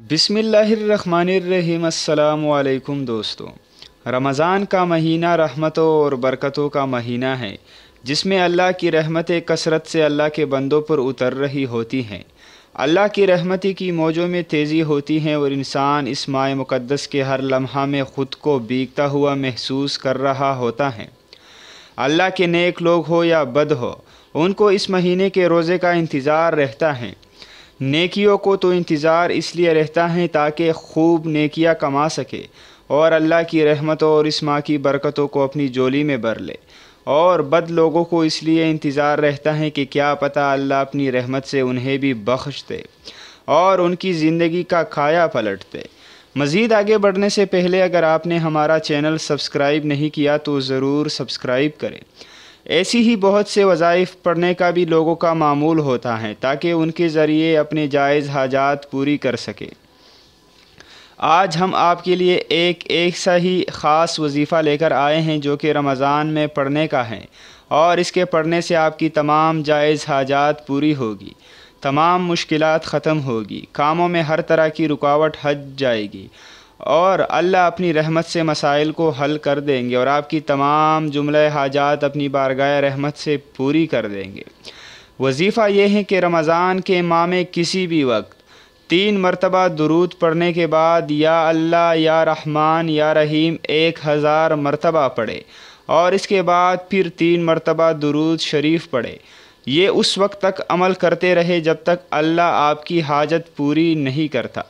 بسم اللہ الرحمن الرحیم۔ السلام علیکم دوستو۔ رمضان کا مہینہ رحمتوں اور برکتوں کا مہینہ ہے، جس میں اللہ کی رحمتیں کثرت سے اللہ کے بندوں پر اتر رہی ہوتی ہیں۔ اللہ کی رحمتی کی موجوں میں تیزی ہوتی ہے اور انسان اس ماہ مقدس کے ہر لمحہ میں خود کو بھیگتا ہوا محسوس کر رہا ہوتا ہے۔ اللہ کے نیک لوگ ہو یا بد ہو، ان کو اس مہینے کے روزے کا انتظار رہتا ہے۔ نیکیوں کو تو انتظار اس لیے رہتا ہے تاکہ خوب نیکیاں کما سکے اور اللہ کی رحمتوں اور اس ماہ کی برکتوں کو اپنی جولی میں بھر لے، اور بد لوگوں کو اس لیے انتظار رہتا ہے کہ کیا پتہ اللہ اپنی رحمت سے انہیں بھی بخش دے اور ان کی زندگی کا کھایا پلٹ دے۔ مزید آگے بڑھنے سے پہلے اگر آپ نے ہمارا چینل سبسکرائب نہیں کیا تو ضرور سبسکرائب کریں۔ ایسی ہی بہت سے وظائف پڑھنے کا بھی لوگوں کا معمول ہوتا ہے تاکہ ان کے ذریعے اپنے جائز حاجات پوری کر سکے۔ آج ہم آپ کے لیے ایک ایسا ہی خاص وظیفہ لے کر آئے ہیں جو کہ رمضان میں پڑھنے کا ہے، اور اس کے پڑھنے سے آپ کی تمام جائز حاجات پوری ہوگی، تمام مشکلات ختم ہوگی، کاموں میں ہر طرح کی رکاوٹ ہٹ جائے گی، اور اللہ اپنی رحمت سے مسائل کو حل کر دیں گے اور آپ کی تمام جملہ حاجات اپنی بارگاہ رحمت سے پوری کر دیں گے۔ وظیفہ یہ ہے کہ رمضان کے ماہ میں کسی بھی وقت 3 مرتبہ درود پڑھنے کے بعد یا اللہ یا رحمان یا رحیم 1000 مرتبہ پڑھے، اور اس کے بعد پھر 3 مرتبہ درود شریف پڑھے۔ یہ اس وقت تک عمل کرتے رہے جب تک اللہ آپ کی حاجت پوری نہیں کرتا۔